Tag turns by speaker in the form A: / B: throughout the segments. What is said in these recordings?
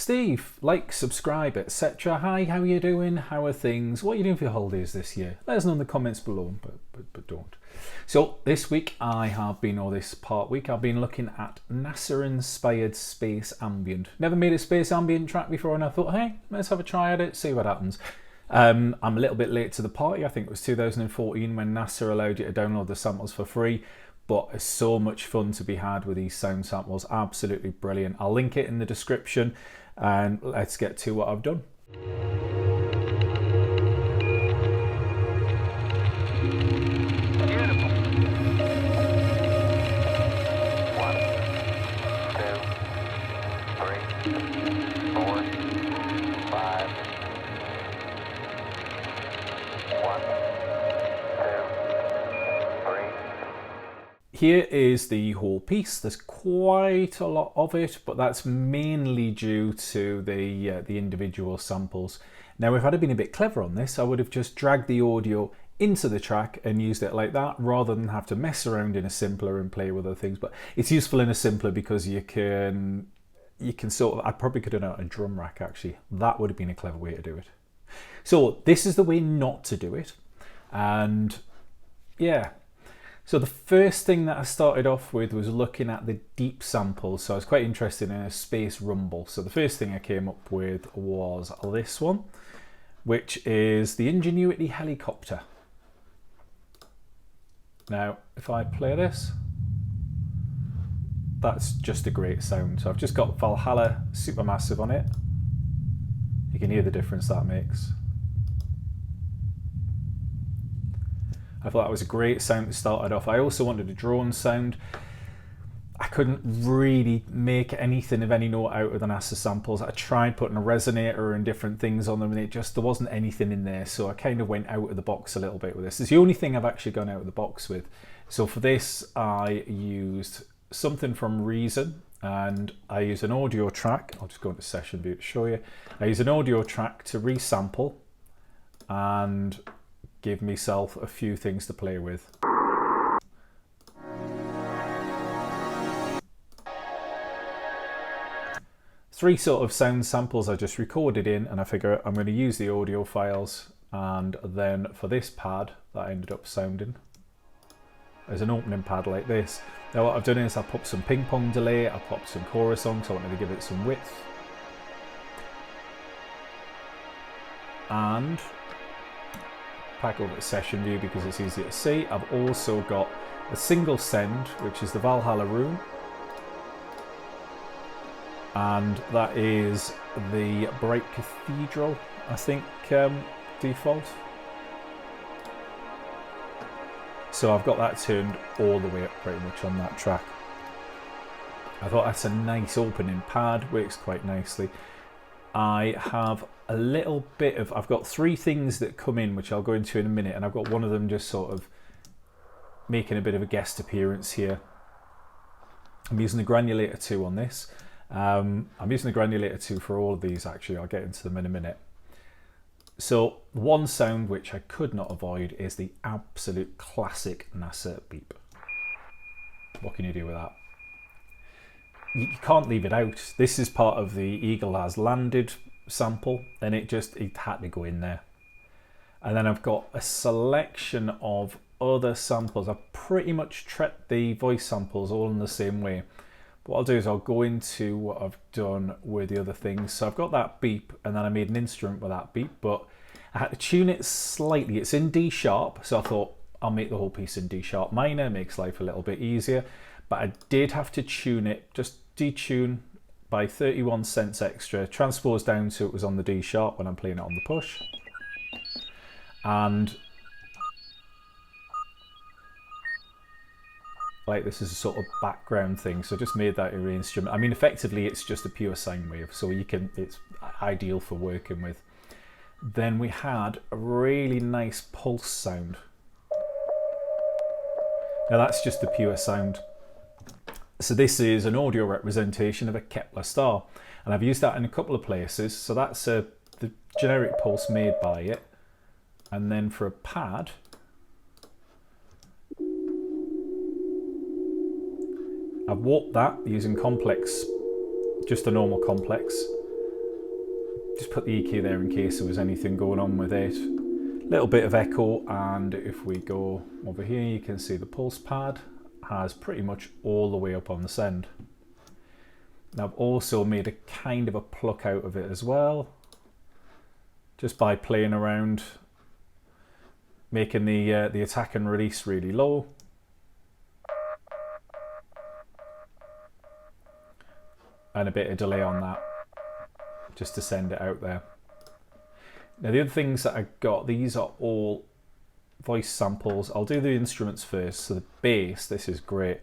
A: Steve, like, subscribe, etc. Hi, how are you doing? How are things? What are you doing for your holidays this year? Let us know in the comments below, but don't. So this week I've been looking at NASA-inspired space ambient. Never made a space ambient track before, and I thought, hey, let's have a try at it, see what happens. I'm a little bit late to the party. I think it was 2014 when NASA allowed you to download the samples for free. But it's so much fun to be had with these sound samples. Absolutely brilliant. I'll link it in the description, and let's get to what I've done. Here is the whole piece. There's quite a lot of it, but that's mainly due to the individual samples. Now, if I'd have been a bit clever on this, I would have just dragged the audio into the track and used it like that, rather than have to mess around in a simpler and play with other things. But it's useful in a simpler because you can sort of, I probably could have done a drum rack actually. That would have been a clever way to do it. So this is the way not to do it. And yeah. So the first thing that I started off with was looking at the deep samples. So I was quite interested in a space rumble. So the first thing I came up with was this one, which is the Ingenuity helicopter. Now, if I play this, that's just a great sound. So I've just got Valhalla Supermassive on it. You can hear the difference that makes. I thought that was a great sound to start it off. I also wanted a drone sound. I couldn't really make anything of any note out of the NASA samples. I tried putting a resonator and different things on them, and there wasn't anything in there. So I kind of went out of the box a little bit with this. It's the only thing I've actually gone out of the box with. So for this, I used something from Reason, and I used an audio track. I'll just go into session view to show you. I used an audio track to resample and give myself a few things to play with. Three sort of sound samples I just recorded in, and I figure I'm going to use the audio files, and then for this pad that I ended up sounding as an opening pad like this. Now what I've done is I popped some ping pong delay, I popped some chorus on, so I wanted to give it some width. And back over to session view because it's easier to see. I've also got a single send, which is the Valhalla Room, and that is the Bright Cathedral, I think, default. So I've got that turned all the way up pretty much on that track. I thought that's a nice opening pad, works quite nicely. I have a little bit of, I've got three things that come in, which I'll go into in a minute, and I've got one of them just sort of making a bit of a guest appearance here. I'm using the Granulator 2 on this. I'm using the Granulator 2 for all of these actually, I'll get into them in a minute. So one sound which I could not avoid is the absolute classic NASA beep. What can you do with that? You can't leave it out. This is part of the Eagle Has Landed sample, and it had to go in there. And then I've got a selection of other samples. I've pretty much treated the voice samples all in the same way. But what I'll do is I'll go into what I've done with the other things. So I've got that beep, and then I made an instrument with that beep, but I had to tune it slightly. It's in D sharp, so I thought I'll make the whole piece in D sharp minor, makes life a little bit easier. But I did have to tune it, just detune by 31 cents extra, transpose down so it was on the D sharp when I'm playing it on the push. And like this is a sort of background thing, so just made that your instrument. I mean, effectively it's just a pure sine wave, so it's ideal for working with. Then we had a really nice pulse sound. Now that's just the pure sound. So this is an audio representation of a Kepler star, and I've used that in a couple of places. So that's the generic pulse made by it. And then for a pad, I've warped that using complex, just a normal complex, Just put the EQ there in case there was anything going on with it. Little bit of echo, and if we go over here you can see the pulse pad has pretty much all the way up on the send. Now I've also made a kind of a pluck out of it as well, just by playing around, making the attack and release really low. And a bit of delay on that, just to send it out there. Now the other things that I got, these are all voice samples. I'll do the instruments first. So the bass, this is great.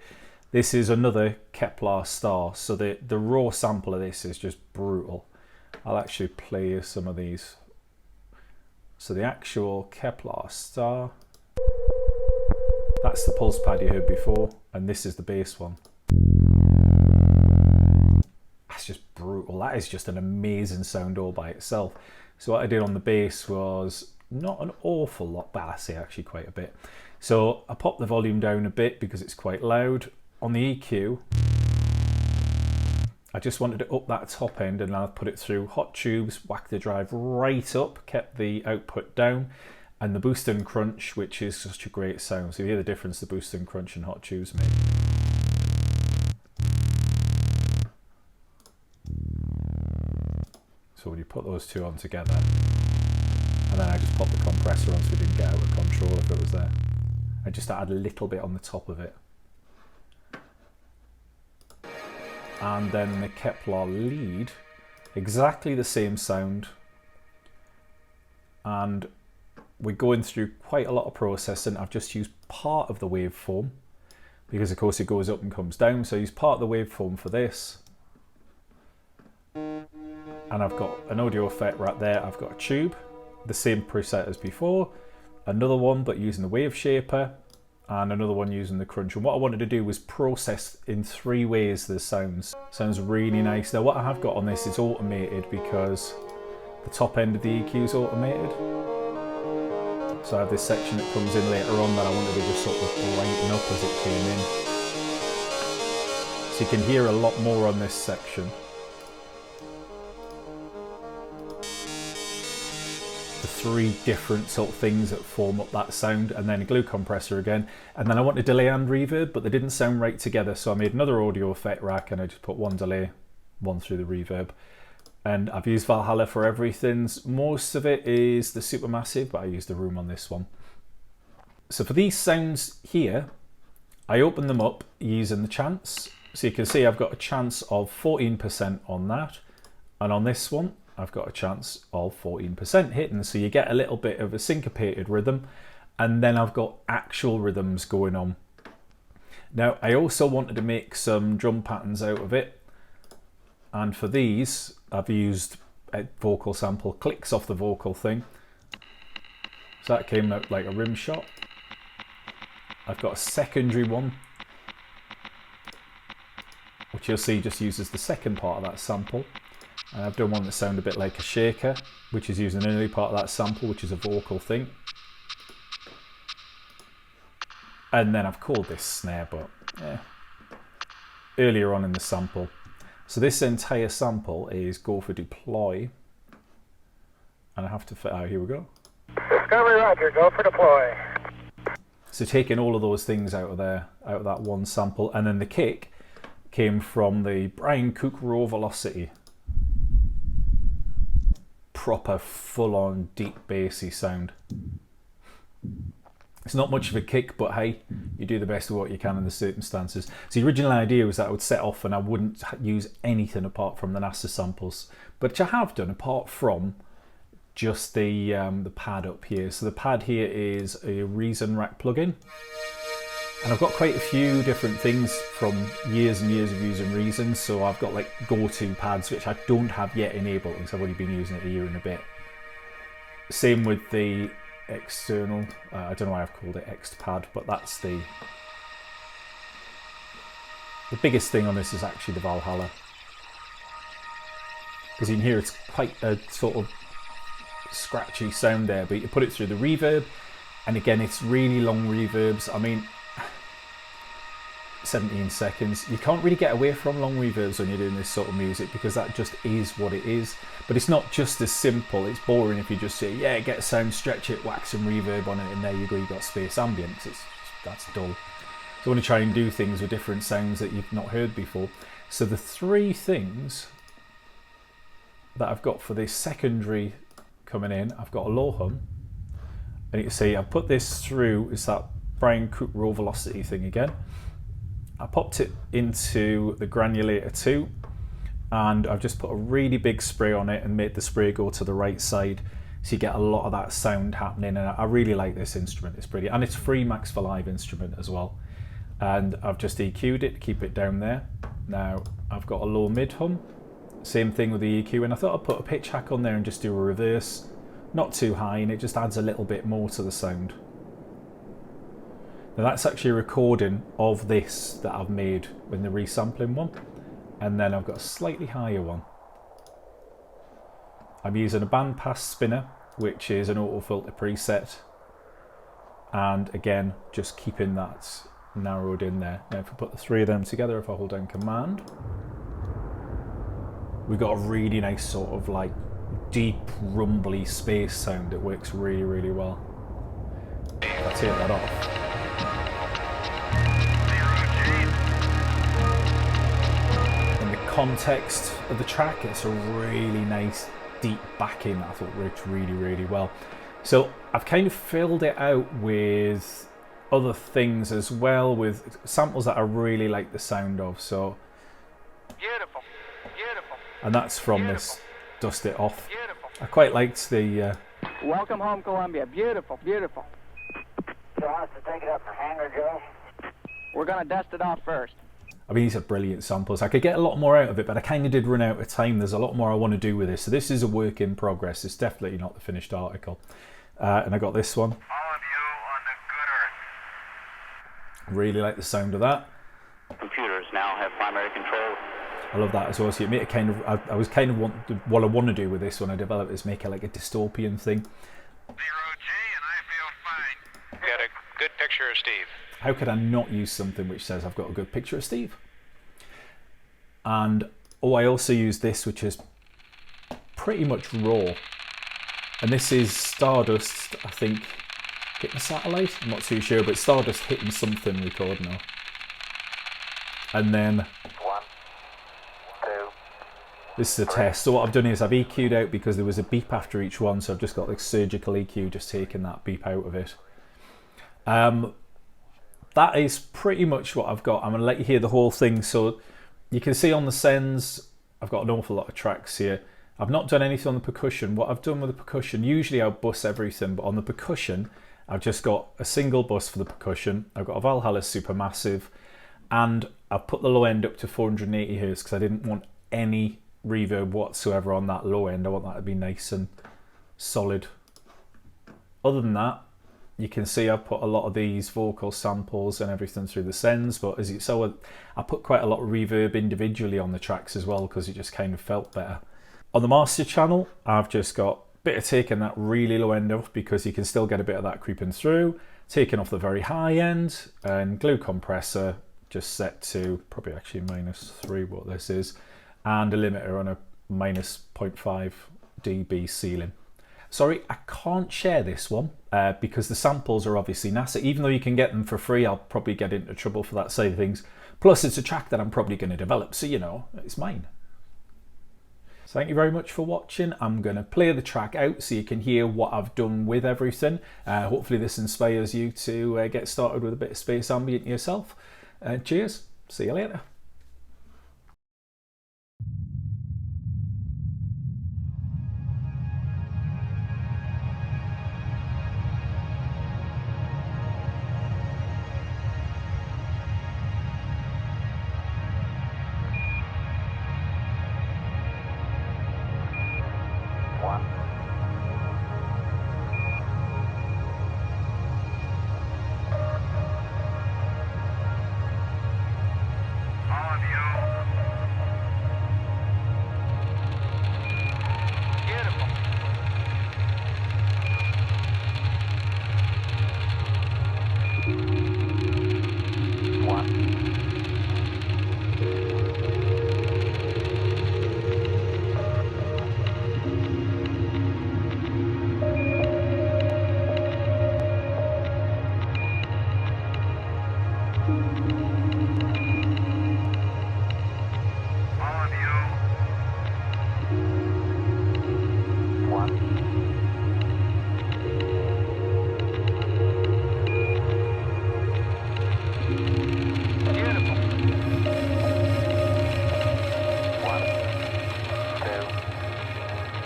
A: This is another Kepler Star. So the raw sample of this is just brutal. I'll actually play you some of these. So the actual Kepler Star, that's the pulse pad you heard before, and this is the bass one. That's just brutal. That is just an amazing sound all by itself. So what I did on the bass was not an awful lot, but I say actually quite a bit. So I popped the volume down a bit because it's quite loud. On the EQ, I just wanted to up that top end, and I've put it through hot tubes, whacked the drive right up, kept the output down, and the boost and crunch, which is such a great sound. So you hear the difference the boost and crunch and hot tubes make. So when you put those two on together, and then I just popped the compressor on so we didn't get out of control if it was there. I just add a little bit on the top of it. And then the Kepler lead, exactly the same sound. And we're going through quite a lot of processing. I've just used part of the waveform because of course it goes up and comes down. So I use part of the waveform for this. And I've got an audio effect right there. I've got a tube, the same preset as before, another one but using the wave shaper, and another one using the crunch. And what I wanted to do was process in 3 ways the sounds. Sounds really nice. Now what I have got on this is automated because the top end of the EQ is automated. So I have this section that comes in later on that I wanted to just sort of brighten up as it came in. So you can hear a lot more on this section. The 3 different sort of things that form up that sound, and then a glue compressor again, and then I wanted delay and reverb, but they didn't sound right together, so I made another audio effect rack and I just put one delay, one through the reverb. And I've used Valhalla for everything. Most of it is the Supermassive, but I used the Room on this one. So for these sounds here, I opened them up using the chance. So you can see I've got a chance of 14% on that, and on this one I've got a chance of 14% hitting, so you get a little bit of a syncopated rhythm, and then I've got actual rhythms going on. Now I also wanted to make some drum patterns out of it, and for these I've used a vocal sample, clicks off the vocal thing. So that came out like a rim shot. I've got a secondary one, which you'll see just uses the second part of that sample. And I've done one that sounds a bit like a shaker, which is using an early part of that sample, which is a vocal thing. And then I've called this snare, but earlier on in the sample. So this entire sample is go for deploy. And I have to fit out, here we go.
B: Discovery Roger, go for deploy.
A: So taking all of those things out of there, out of that one sample, and then the kick came from the Brian Cook Raw Velocity. Proper full-on deep bassy sound. It's not much of a kick, but hey, you do the best of what you can in the circumstances. So the original idea was that I would set off and I wouldn't use anything apart from the NASA samples, which I have done apart from just the pad up here. So the pad here is a Reason Rack plugin. And I've got quite a few different things from years and years of using Reason. So I've got like go-to pads, which I don't have yet enabled because I've only been using it a year and a bit. Same with the external, I don't know why I've called it X pad, but that's the biggest thing on this is actually the Valhalla. Because you can hear it's quite a sort of scratchy sound there, but you put it through the reverb, and again it's really long reverbs. I mean, 17 seconds. You can't really get away from long reverbs when you're doing this sort of music because that just is what it is. But it's not just as simple. It's boring if you just say, yeah, get a sound, stretch it, whack some reverb on it, and there you go, you got space ambient. That's dull. So I want to try and do things with different sounds that you've not heard before. So the three things that I've got for this secondary coming in, I've got a low hum, and you can see I've put this through, it's that Brian Cook raw velocity thing again. I popped it into the granulator too, and I've just put a really big spray on it and made the spray go to the right side, so you get a lot of that sound happening. And I really like this instrument, it's brilliant, and it's free Max for Live instrument as well. And I've just EQ'd it to keep it down there. Now I've got a low mid hum, same thing with the EQ, and I thought I'd put a pitch hack on there and just do a reverse, not too high, and it just adds a little bit more to the sound. Now that's actually a recording of this that I've made in the resampling one, and then I've got a slightly higher one. I'm using a bandpass spinner, which is an auto filter preset, and again just keeping that narrowed in there. Now if we put the three of them together, if I hold down Command, we've got a really nice sort of like deep rumbly space sound that works really, really well. If I take that off, in the context of the track, it's a really nice deep backing that I thought worked really, really well. So I've kind of filled it out with other things as well, with samples that I really like the sound of. So
B: Beautiful. Beautiful.
A: and that's from
B: Beautiful.
A: this Dust It Off.
B: Beautiful.
A: I quite liked the
B: Welcome home, Columbia. Beautiful. Beautiful. So I have to take it up for hangar, Joe? We're going to dust it off first.
A: I mean, these are brilliant samples. I could get a lot more out of it, but I kind of did run out of time. There's a lot more I want to do with this. So this is a work in progress. It's definitely not the finished article. And I got this one.
B: All of you on the good earth.
A: Really like the sound of that.
C: Computers now have primary control.
A: I love that as well. So you make a kind of, I was kind of what I want to do with this when I develop is make it like a dystopian thing.
B: 0G, and I feel fine.
C: Get a good picture of Steve.
A: How could I not use something which says I've got a good picture of Steve? And I also use this, which is pretty much raw. And this is Stardust, I think, hitting a satellite? I'm not too sure, but Stardust hitting something record now. And then
B: 1, 2.
A: this is a test. So what I've done is I've EQ'd out because there was a beep after each one, so I've just got like surgical EQ, just taking that beep out of it. That is pretty much what I've got. I'm going to let you hear the whole thing. So you can see on the sends, I've got an awful lot of tracks here. I've not done anything on the percussion. What I've done with the percussion, usually I'll bus everything, but on the percussion, I've just got a single bus for the percussion. I've got a Valhalla Supermassive, and I've put the low end up to 480 Hz because I didn't want any reverb whatsoever on that low end. I want that to be nice and solid. Other than that, you can see I've put a lot of these vocal samples and everything through the sends, but as you saw, I put quite a lot of reverb individually on the tracks as well because it just kind of felt better. On the master channel, I've just got a bit of taking that really low end off because you can still get a bit of that creeping through, taking off the very high end, and glue compressor just set to probably actually -3 what this is, and a limiter on a -0.5 dB ceiling. Sorry, I can't share this one because the samples are obviously NASA. Even though you can get them for free, I'll probably get into trouble for that side of things. Plus, it's a track that I'm probably going to develop, so you know, it's mine. So thank you very much for watching. I'm going to play the track out so you can hear what I've done with everything. Hopefully this inspires you to get started with a bit of space ambient yourself. Cheers, see you later.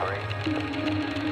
D: 3.